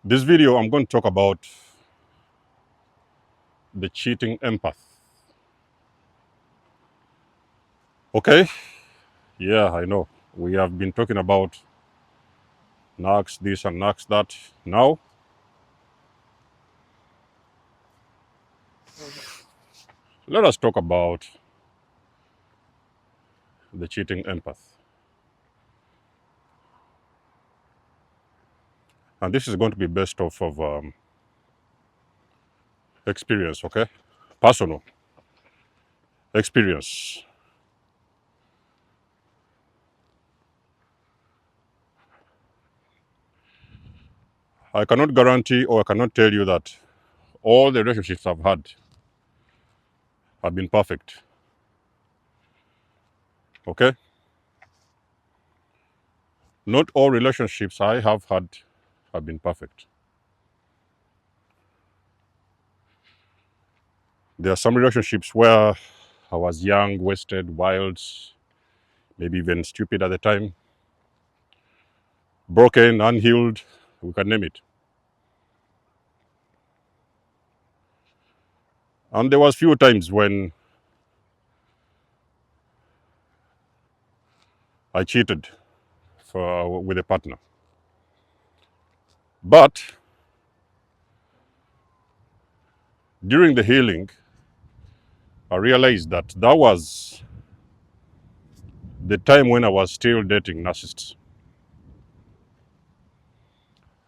This video, I'm going to talk about the cheating empath. Okay? Yeah, I know. We have been talking about knocks this and knocks that. Now, let us talk about the cheating empath. And this is going to be based off of experience, okay? Personal experience. I cannot guarantee or I cannot tell you that all the relationships I've had have been perfect, okay? Not all relationships I have had have been perfect. There are some relationships where I was young, wasted, wild, maybe even stupid at the time, broken, unhealed, we can name it. And there was few times when I cheated with a partner. But during the healing, I realized that that was the time when I was still dating narcissists.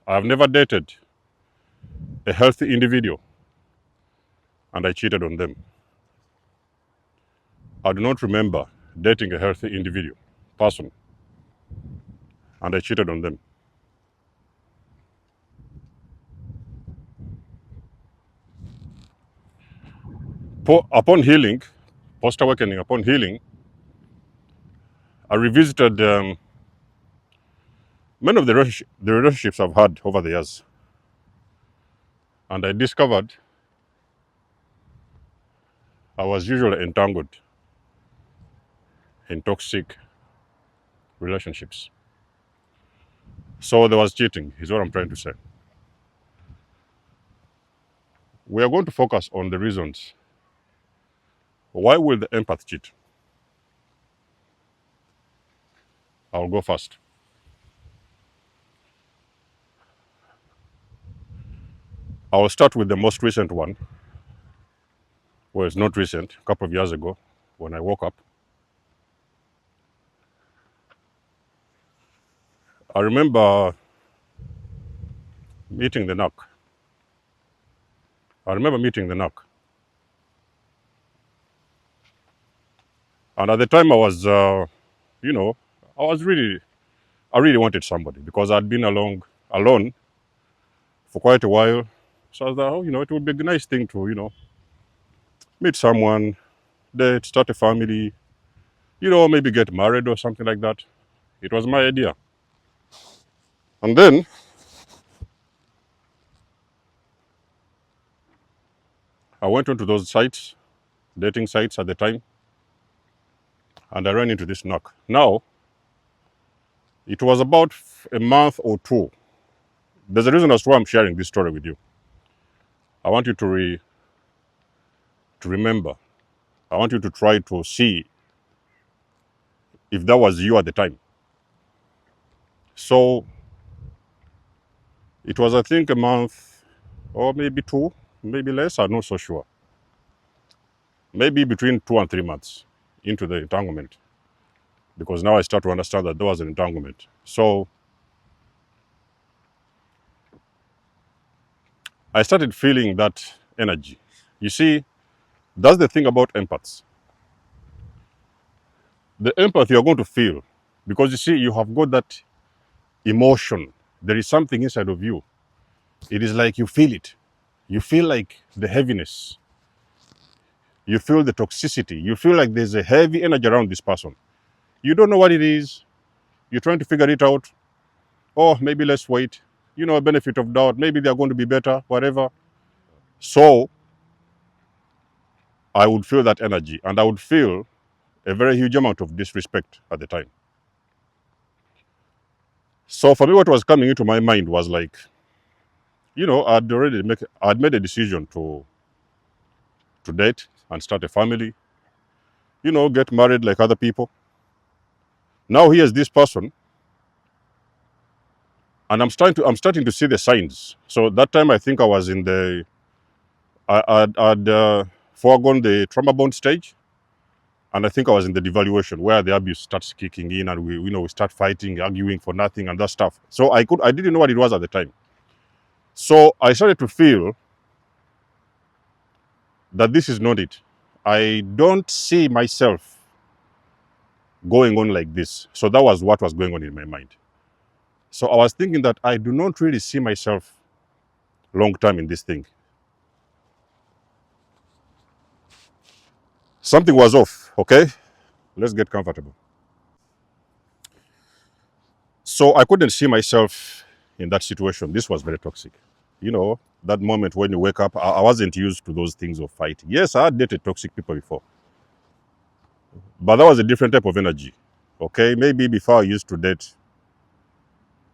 I've never dated a healthy individual and I cheated on them. I do not remember dating a healthy individual, person, and I cheated on them. Upon healing, post-awakening, upon healing, I revisited many of the relationships I've had over the years. And I discovered I was usually entangled in toxic relationships. So there was cheating, is what I'm trying to say. We are going to focus on the reasons. Why will the empath cheat? I'll go first. I will start with the most recent one. Well, it's not recent, a couple of years ago when I woke up. I remember meeting the knock. I remember meeting the knock. And at the time I was, you know, I really wanted somebody because I'd been alone for quite a while. So I was like, oh, it would be a nice thing to, meet someone, date, start a family, maybe get married or something like that. It was my idea. And then I went onto those sites, dating sites at the time, and I ran into this knock. Now, it was about a month or two. There's a reason as to why I'm sharing this story with you. I want you to remember. I want you to try to see if that was you at the time. So it was, I think, a month or maybe two, maybe less. I'm not so sure. Maybe between 2 and 3 months into the entanglement, because now I start to understand that there was an entanglement. So I started feeling that energy. You see, that's the thing about empaths. The empathy you're going to feel, because you see, you have got that emotion. There is something inside of you. It is like you feel it. You feel like the heaviness. You feel the toxicity. You feel like there's a heavy energy around this person. You don't know what it is. You're trying to figure it out. Oh, maybe let's wait. A benefit of doubt. Maybe they're going to be better, whatever. So I would feel that energy and I would feel a very huge amount of disrespect at the time. So for me, what was coming into my mind was like, I'd made a decision to date and start a family, get married like other people. Now here's this person, and I'm starting to see the signs. So that time I think I was in the I'd foregone the trauma bond stage, and I think I was in the devaluation where the abuse starts kicking in, and we start fighting, arguing for nothing, and that stuff. So I didn't know what it was at the time. So I started to feel that this is not it. I don't see myself going on like this. So that was what was going on in my mind. So I was thinking that I do not really see myself long term in this thing. Something was off, okay? Let's get comfortable. So I couldn't see myself in that situation. This was very toxic. That moment when you wake up, I wasn't used to those things of fighting. Yes, I had dated toxic people before, but that was a different type of energy. Okay, maybe before I used to date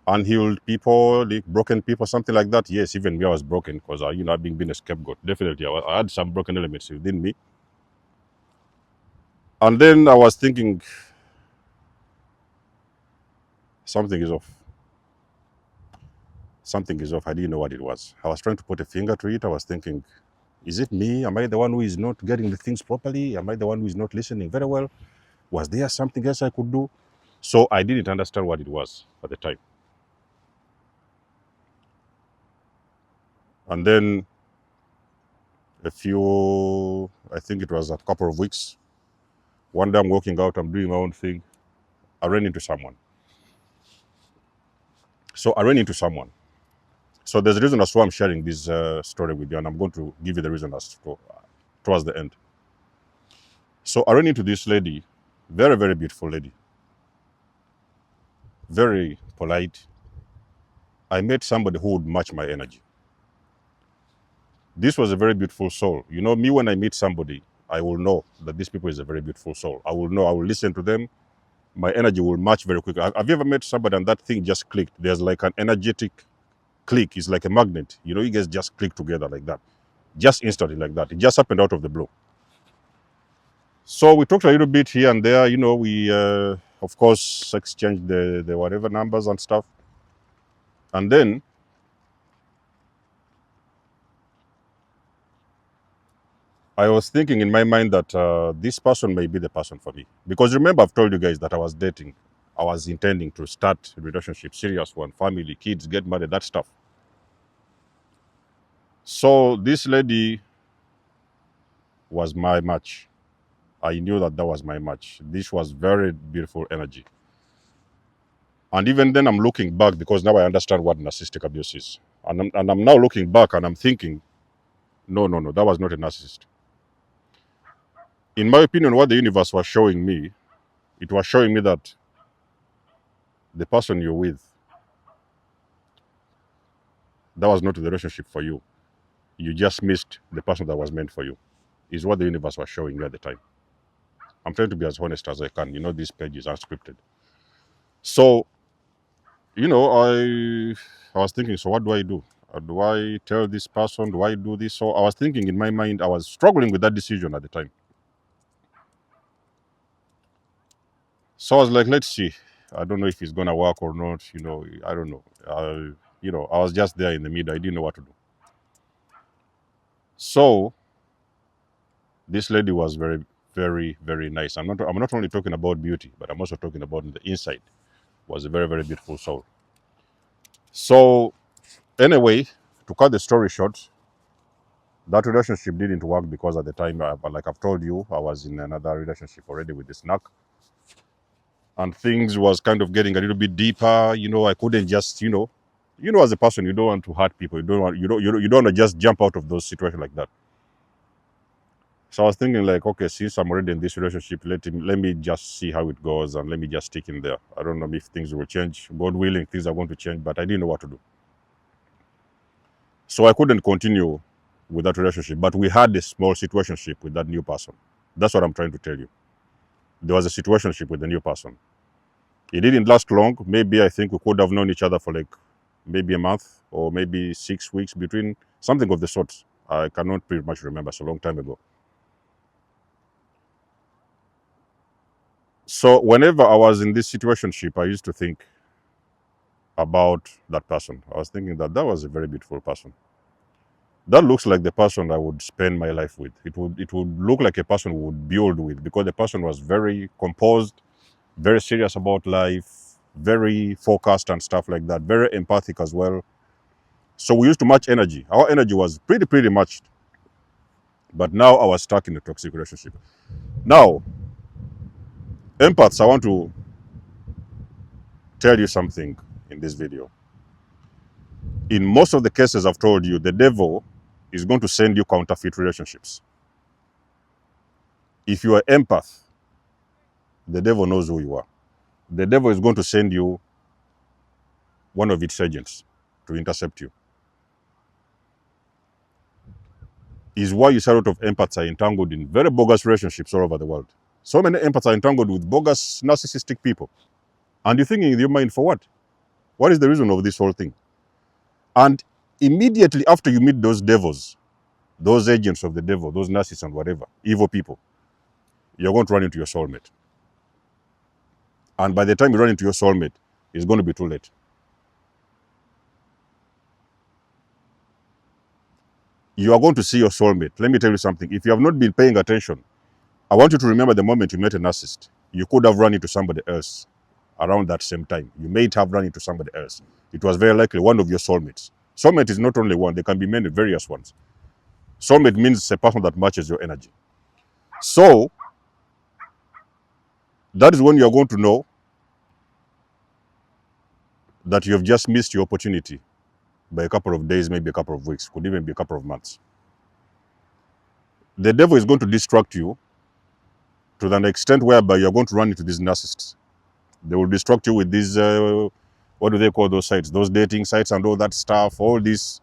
unhealed people, like broken people, something like that. Yes, even me, I was broken because I've been a scapegoat. Definitely, I had some broken elements within me. And then I was thinking something is off. Something is off. I didn't know what it was. I was trying to put a finger to it. I was thinking, is it me? Am I the one who is not getting the things properly? Am I the one who is not listening very well? Was there something else I could do? So I didn't understand what it was at the time. And then I think it was a couple of weeks, one day I'm walking out, I'm doing my own thing. I ran into someone. So there's a reason as to why I'm sharing this story with you, and I'm going to give you the reason towards the end. So I ran into this lady, very, very beautiful lady, very polite. I met somebody who would match my energy. This was a very beautiful soul. Me, when I meet somebody, I will know that this people is a very beautiful soul. I will know, I will listen to them. My energy will match very quickly. Have you ever met somebody and that thing just clicked? There's like an energetic click. It's like a magnet. You guys just click together like that. Just instantly like that. It just happened out of the blue. So we talked a little bit here and there. We, of course, exchanged the whatever numbers and stuff. And then I was thinking in my mind that this person may be the person for me. Because remember, I've told you guys that I was dating. I was intending to start a relationship, serious one, family, kids, get married, that stuff. So this lady was my match. I knew that was my match. This was very beautiful energy. And even then I'm looking back because now I understand what narcissistic abuse is. And I'm now looking back and I'm thinking, no, that was not a narcissist. In my opinion, what the universe was showing me, it was showing me that the person you're with, that was not the relationship for you. You just missed the person that was meant for you, is what the universe was showing me at the time. I'm trying to be as honest as I can. This page is unscripted. So, I was thinking, so what do I do? Do I tell this person? Do I do this? So I was thinking in my mind, I was struggling with that decision at the time. So I was like, let's see. I don't know if it's going to work or not. I don't know. I was just there in the middle. I didn't know what to do. So this lady was very, very, very nice. I'm not only talking about beauty, but I'm also talking about the inside. Was a very, very beautiful soul. So anyway, to cut the story short, that relationship didn't work because at the time, like I've told you, I was in another relationship already with this knock. And things was kind of getting a little bit deeper. I couldn't just, as a person, you don't want to hurt people. You don't want to just jump out of those situations like that. So I was thinking like, okay, since I'm already in this relationship, let me just see how it goes and let me just stick in there. I don't know if things will change. God willing, things are going to change, but I didn't know what to do. So I couldn't continue with that relationship, but we had a small situationship with that new person. That's what I'm trying to tell you. There was a situationship with the new person. It didn't last long. Maybe I think we could have known each other for like maybe a month, or maybe 6 weeks between, something of the sort. I cannot pretty much remember. It's a long time ago. So whenever I was in this situationship, I used to think about that person. I was thinking that that was a very beautiful person. That looks like the person I would spend my life with. It would look like a person who would build with, because the person was very composed, very serious about life, very focused and stuff like that, very empathic as well. So we used to match energy. Our energy was pretty matched. But now I was stuck in a toxic relationship. Now, empaths, I want to tell you something in this video. In most of the cases I've told you, the devil is going to send you counterfeit relationships. If you are empath, the devil knows who you are. The devil is going to send you one of its agents to intercept you. Is why you see a lot of empaths are entangled in very bogus relationships all over the world. So many empaths are entangled with bogus, narcissistic people. And you're thinking in your mind, for what? What is the reason of this whole thing? And immediately after you meet those devils, those agents of the devil, those narcissists and whatever, evil people, you're going to run into your soulmate. And by the time you run into your soulmate, it's going to be too late. You are going to see your soulmate. Let me tell you something. If you have not been paying attention, I want you to remember the moment you met a narcissist. You could have run into somebody else around that same time. You may have run into somebody else. It was very likely one of your soulmates. Soulmate is not only one, there can be many various ones. Soulmate means a person that matches your energy. So, that is when you are going to know that you have just missed your opportunity by a couple of days, maybe a couple of weeks, could even be a couple of months. The devil is going to distract you to an extent whereby you're going to run into these narcissists. They will distract you with these, what do they call those sites? Those dating sites and all that stuff, all this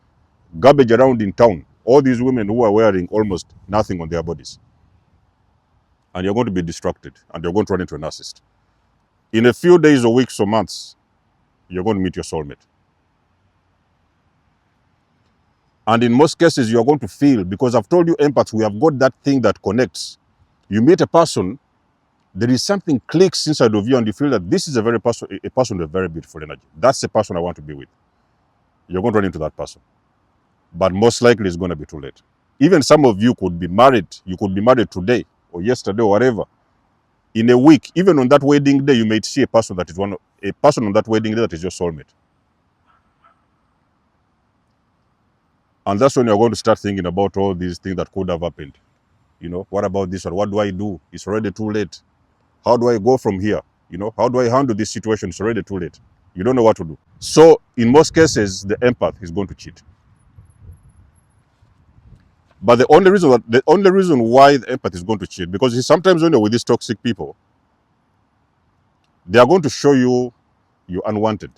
garbage around in town. All these women who are wearing almost nothing on their bodies. And you're going to be distracted and you're going to run into a narcissist. In a few days or weeks or months, you're going to meet your soulmate. And in most cases, you're going to feel, because I've told you empaths, we have got that thing that connects. You meet a person, there is something clicks inside of you and you feel that this is a person with a very beautiful energy. That's the person I want to be with. You're going to run into that person. But most likely it's going to be too late. Even some of you could be married. You could be married today or yesterday or whatever. In a week, even on that wedding day, you may see a person that is a person on that wedding day that is your soulmate. And that's when you're going to start thinking about all these things that could have happened. You know, what about this one? What do I do? It's already too late. How do I go from here? You know, how do I handle this situation? It's already too late. You don't know what to do. So in most cases, the empath is going to cheat. But the only reason why the empath is going to cheat, because sometimes when you're with these toxic people, they are going to show you unwanted,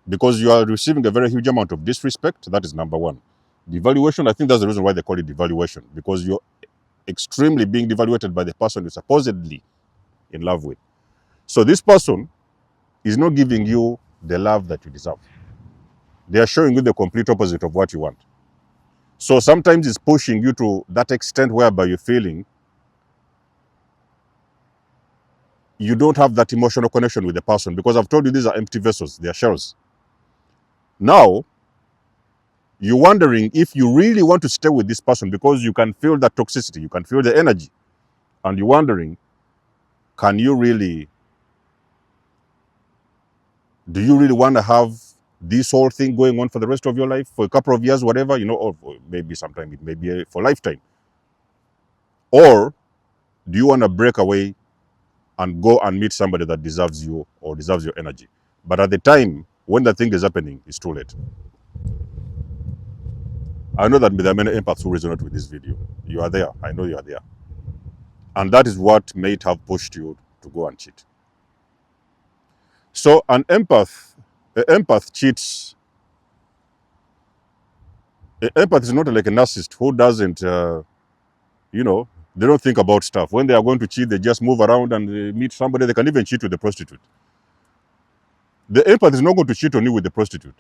because you are receiving a very huge amount of disrespect. That is number one. Devaluation, I think that's the reason why they call it devaluation, because you're extremely being devaluated by the person you're supposedly in love with. So this person is not giving you the love that you deserve. They are showing you the complete opposite of what you want. So sometimes it's pushing you to that extent whereby you're feeling you don't have that emotional connection with the person, because I've told you these are empty vessels, they are shells. Now, you're wondering if you really want to stay with this person, because you can feel that toxicity, you can feel the energy, and you're wondering, do you really want to have this whole thing going on for the rest of your life, for a couple of years, whatever, you know, or maybe sometime it may be for a lifetime? Or do you want to break away and go and meet somebody that deserves you or deserves your energy? But at the time when that thing is happening, it's too late. I know that there are many empaths who resonate with this video. You are there. I know you are there. And that is what may have pushed you to go and cheat. So an empath cheats. An empath is not like a narcissist who doesn't, they don't think about stuff. When they are going to cheat, they just move around and they meet somebody. They can even cheat with the prostitute. The empath is not going to cheat on you with the prostitute.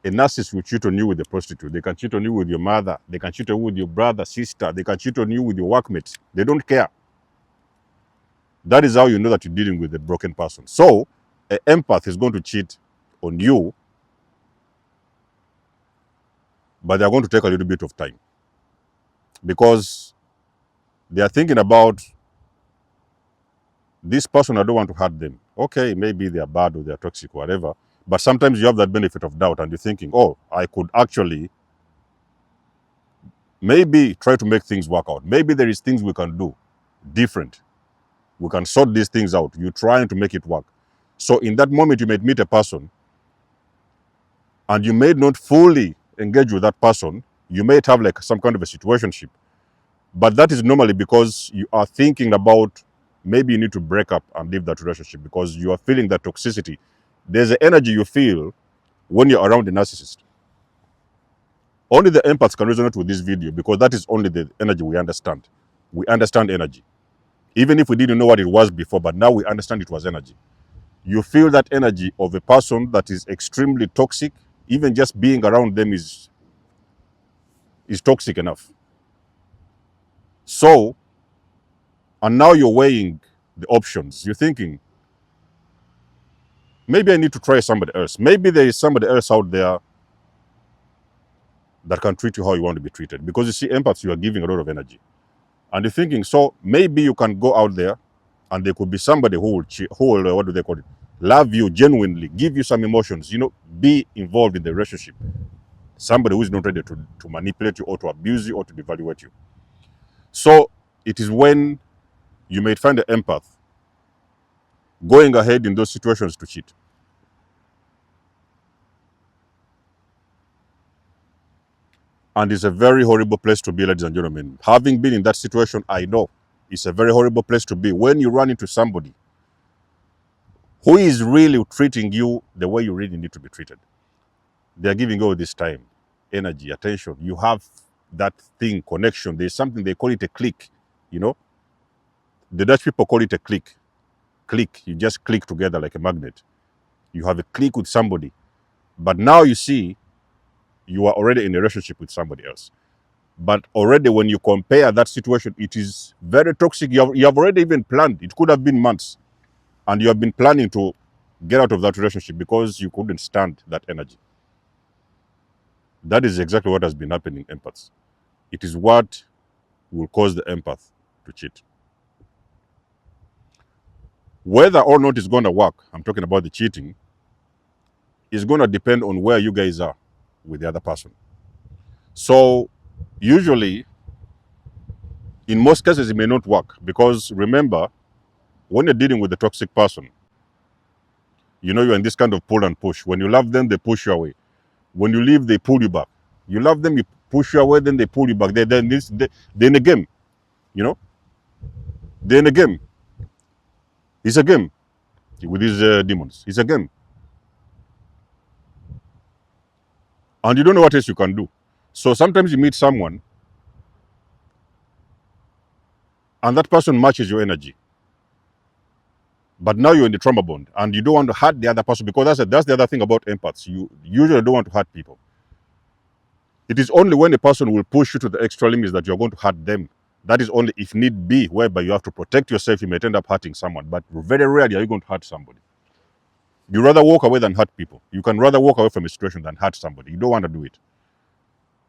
A narcissist will cheat on you with a prostitute. They can cheat on you with your mother. They can cheat on you with your brother, sister. They can cheat on you with your workmates. They don't care. That is how you know that you're dealing with a broken person. So, an empath is going to cheat on you, but they're going to take a little bit of time because they are thinking about this person. I don't want to hurt them. Okay, maybe they are bad or they are toxic, whatever. But sometimes you have that benefit of doubt and you're thinking, oh, I could actually maybe try to make things work out. Maybe there is things we can do different. We can sort these things out. You're trying to make it work. So in that moment, you might meet a person and you may not fully engage with that person. You may have like some kind of a situationship. But that is normally because you are thinking about maybe you need to break up and leave that relationship because you are feeling that toxicity. There's an energy you feel when you're around a narcissist. Only the empaths can resonate with this video because that is only the energy we understand. We understand energy. Even if we didn't know what it was before, but now we understand it was energy. You feel that energy of a person that is extremely toxic, even just being around them is toxic enough. So, and now you're weighing the options. You're thinking, maybe I need to try somebody else. Maybe there is somebody else out there that can treat you how you want to be treated. Because you see, empaths, you are giving a lot of energy. And you're thinking, so maybe you can go out there and there could be somebody who will, what do they call it? Love you genuinely, give you some emotions, be involved in the relationship. Somebody who is not ready to manipulate you or to abuse you or to devaluate you. So it is when you may find an empath going ahead in those situations to cheat. And it's a very horrible place to be, ladies and gentlemen. Having been in that situation, I know it's a very horrible place to be when you run into somebody who is really treating you the way you really need to be treated. They're giving you all this time, energy, attention. You have that thing, connection. There's something, they call it a click. The Dutch people call it a click. Click. You just click together like a magnet. You have a click with somebody. But now you see, you are already in a relationship with somebody else. But already when you compare that situation, it is very toxic. You have already even planned. It could have been months. And you have been planning to get out of that relationship because you couldn't stand that energy. That is exactly what has been happening, empaths. It is what will cause the empath to cheat. Whether or not it's going to work, I'm talking about the cheating, is going to depend on where you guys are with the other person. So usually, in most cases, it may not work because remember, when you're dealing with a toxic person, you're in this kind of pull and push. When you love them, they push you away. When you leave, they pull you back. You love them, you push you away, then they pull you back. They're in a game, They're in a game. It's a game with these demons. It's a game. And you don't know what else you can do. So sometimes you meet someone and that person matches your energy. But now you're in the trauma bond and you don't want to hurt the other person because that's the other thing about empaths. You usually don't want to hurt people. It is only when a person will push you to the extra limits that you're going to hurt them. That is only if need be, whereby you have to protect yourself, you may end up hurting someone. But very rarely are you going to hurt somebody. You rather walk away than hurt people. You can rather walk away from a situation than hurt somebody. You don't want to do it.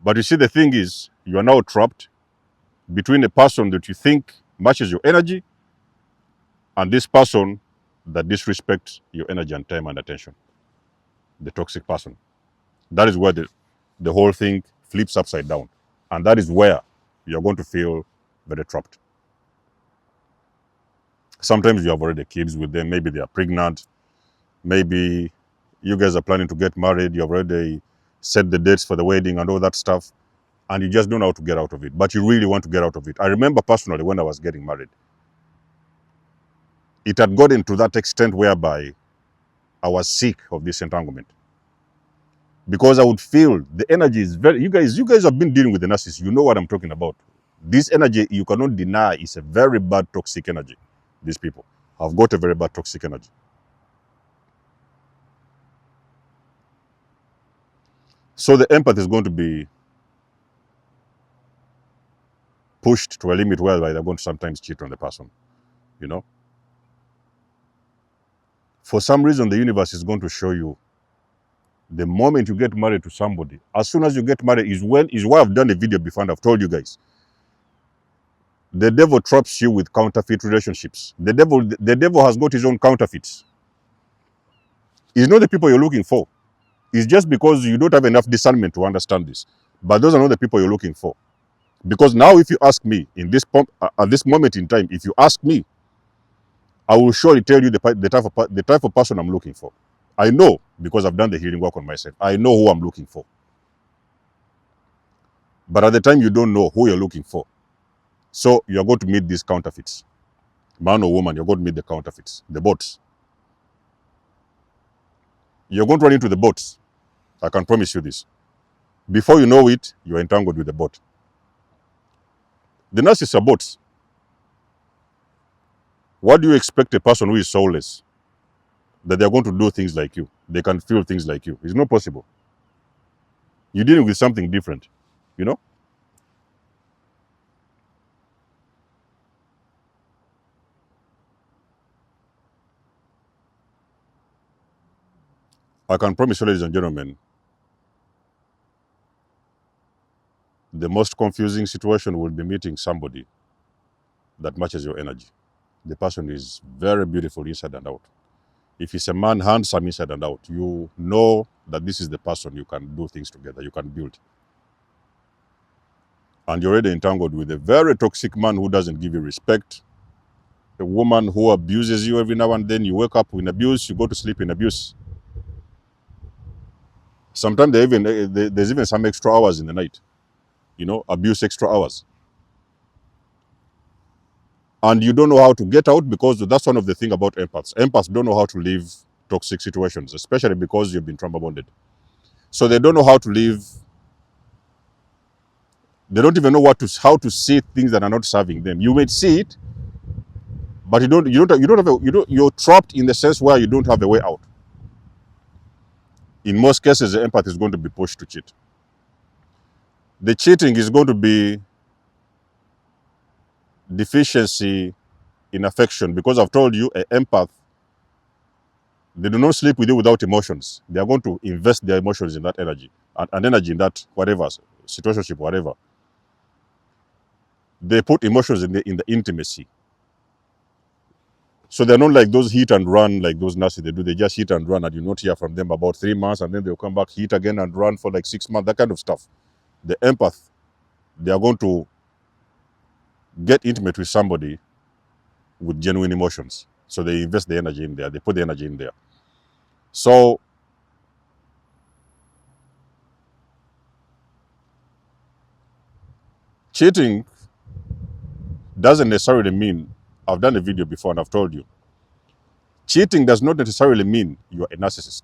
But you see, the thing is, you are now trapped between a person that you think matches your energy and this person that disrespects your energy and time and attention. The toxic person. That is where the whole thing flips upside down. And that is where you're going to feel very trapped. Sometimes you have already kids with them. Maybe they are pregnant. Maybe you guys are planning to get married. You have already set the dates for the wedding and all that stuff. And you just don't know how to get out of it. But you really want to get out of it. I remember personally when I was getting married, it had gotten to that extent whereby I was sick of this entanglement. Because I would feel the energy is very, you guys have been dealing with the narcissist. You know what I'm talking about. This energy, you cannot deny, is a very bad toxic energy. These people have got a very bad toxic energy. So the empath is going to be pushed to a limit whereby they're going to sometimes cheat on the person, you know. For some reason, the universe is going to show you the moment you get married to somebody, as soon as you get married is why I've done a video before and I've told you guys. The devil traps you with counterfeit relationships. The devil has got his own counterfeits. It's not the people you're looking for. It's just because you don't have enough discernment to understand this. But those are not the people you're looking for. Because now if you ask me, at this moment in time, if you ask me, I will surely tell you the type of person I'm looking for. I know, because I've done the healing work on myself. I know who I'm looking for. But at the time, you don't know who you're looking for. So you're going to meet these counterfeits. Man or woman, you're going to meet the counterfeits, the bots. You're going to run into the bots. I can promise you this. Before you know it, you're entangled with the bot. The narcissists are bots. What do you expect a person who is soulless, that they're going to do things like you? They can feel things like you. It's not possible. You're dealing with something different, you know? I can promise you, ladies and gentlemen, the most confusing situation will be meeting somebody that matches your energy. The person is very beautiful inside and out. If it's a man, handsome inside and out, you know that this is the person you can do things together, you can build. And you're already entangled with a very toxic man who doesn't give you respect, a woman who abuses you every now and then. You wake up in abuse, you go to sleep in abuse. Sometimes there's even some extra hours in the night, you know, abuse extra hours. And you don't know how to get out, because that's one of the things about empaths. Empaths don't know how to leave toxic situations, especially because you've been trauma bonded. So they don't know how to leave. They don't even know how to see things that are not serving them. You may see it, but you're trapped in the sense where you don't have a way out. In most cases, the empath is going to be pushed to cheat. The cheating is going to be deficiency in affection, because I've told you, an empath, they do not sleep with you without emotions. They are going to invest their emotions in that energy, and energy in that whatever situationship, whatever. They put emotions in the intimacy. So they're not like those hit and run like those narcissists. They do. They just hit and run, and you not hear from them about 3 months, and then they'll come back, hit again and run for like 6 months. That kind of stuff. The empath, they are going to get intimate with somebody with genuine emotions. So they invest the energy in there. They put the energy in there. So cheating doesn't necessarily mean, I've done a video before and I've told you, cheating does not necessarily mean you're a narcissist.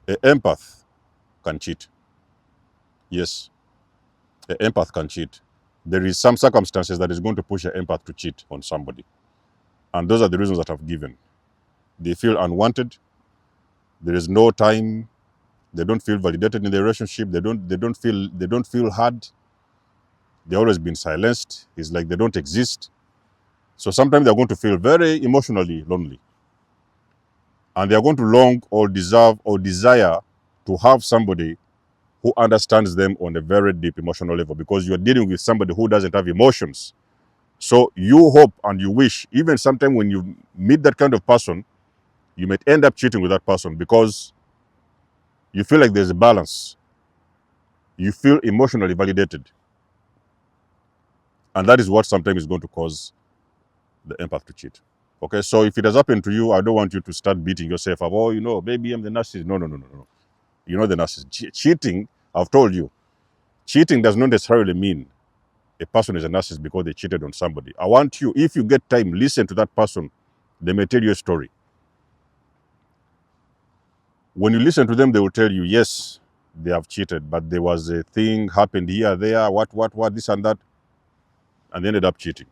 An empath can cheat. Yes, an empath can cheat. There is some circumstances that is going to push an empath to cheat on somebody. And those are the reasons that I've given. They feel unwanted. There is no time. They don't feel validated in the relationship. They don't feel heard. They've always been silenced. It's like they don't exist. So sometimes they're going to feel very emotionally lonely. And they're going to long or deserve or desire to have somebody who understands them on a very deep emotional level, because you're dealing with somebody who doesn't have emotions. So you hope and you wish, even sometimes when you meet that kind of person, you might end up cheating with that person, because you feel like there's a balance. You feel emotionally validated. And that is what sometimes is going to cause the empath to cheat. Okay, so if it has happened to you, I don't want you to start beating yourself up. Oh, maybe I'm the narcissist. No. You're not the narcissist. Cheating, I've told you, cheating does not necessarily mean a person is a narcissist because they cheated on somebody. I want you, if you get time, listen to that person. They may tell you a story. When you listen to them, they will tell you, yes, they have cheated, but there was a thing happened here, there, what, this and that, and they ended up cheating.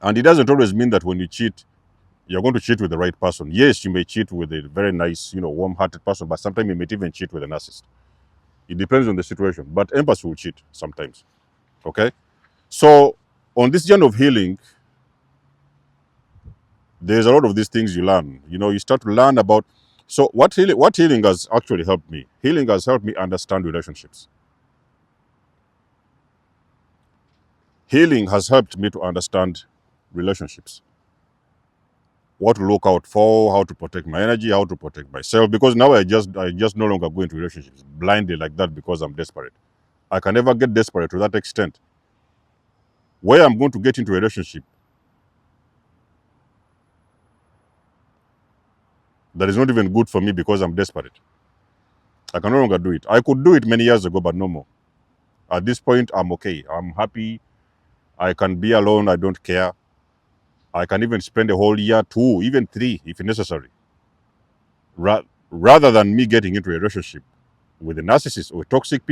And it doesn't always mean that when you cheat, you're going to cheat with the right person. Yes, you may cheat with a very nice, warm-hearted person, but sometimes you may even cheat with a narcissist. It depends on the situation. But empaths will cheat sometimes. Okay? So on this journey of healing, there's a lot of these things you learn. You start to learn about. So what healing has actually helped me? Healing has helped me understand relationships. Healing has helped me to understand relationships. What to look out for, how to protect my energy, how to protect myself. Because now I just no longer go into relationships blindly like that because I'm desperate. I can never get desperate to that extent. Where I'm going to get into a relationship that is not even good for me because I'm desperate. I can no longer do it. I could do it many years ago, but no more. At this point, I'm okay. I'm happy. I can be alone. I don't care. I can even spend a whole year, 2, even 3, if necessary. Rather than me getting into a relationship with a narcissist or a toxic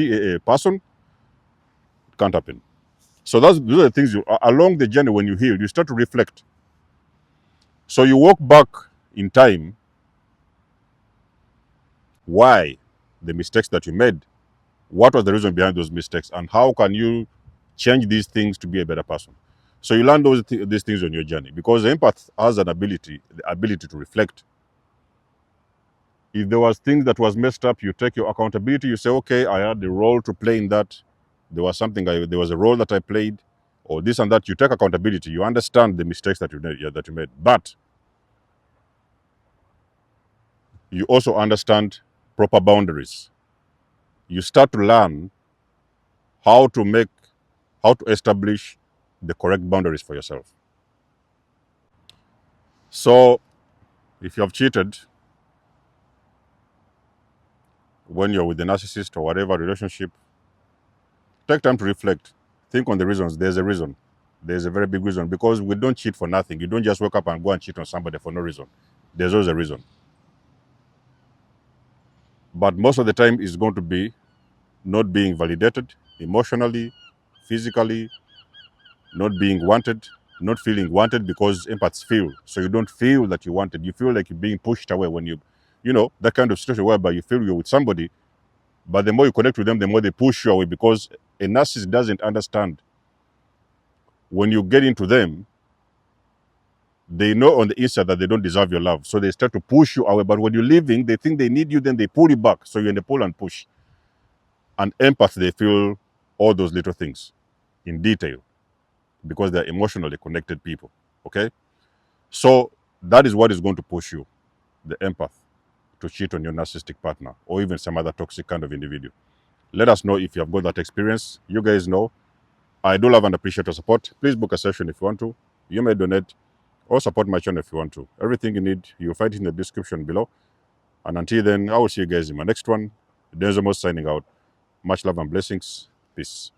person, it can't happen. So those are the things along the journey when you heal, you start to reflect. So you walk back in time, why the mistakes that you made, what was the reason behind those mistakes, and how can you change these things to be a better person. So you learn these things on your journey, because the empath has the ability to reflect. If there was things that was messed up, you take your accountability. You say, okay, I had the role to play in that. There was a role that I played, or this and that. You take accountability. You understand the mistakes that you made, but you also understand proper boundaries. You start to learn how to establish the correct boundaries for yourself. So if you have cheated when you're with a narcissist or whatever relationship, take time to reflect. Think on the reasons. There's a reason. There's a very big reason, because we don't cheat for nothing. You don't just wake up and go and cheat on somebody for no reason. There's always a reason. But most of the time, it's going to be not being validated emotionally, physically, not being wanted, not feeling wanted, because empaths feel. So you don't feel that you wanted. You feel like you're being pushed away when that kind of situation whereby you feel you're with somebody, but the more you connect with them, the more they push you away, because a narcissist doesn't understand. When you get into them, they know on the inside that they don't deserve your love. So they start to push you away. But when you're leaving, they think they need you, then they pull you back. So you're in the pull and push. And empath, they feel all those little things in detail, because they're emotionally connected people. Okay? So that is what is going to push you, the empath, to cheat on your narcissistic partner or even some other toxic kind of individual. Let us know if you have got that experience. You guys know I do love and appreciate your support. Please book a session if you want to. You may donate or support my channel if you want to. Everything you need, you'll find it in the description below. And until then, I will see you guys in my next one. Denzemos signing out. Much love and blessings. Peace.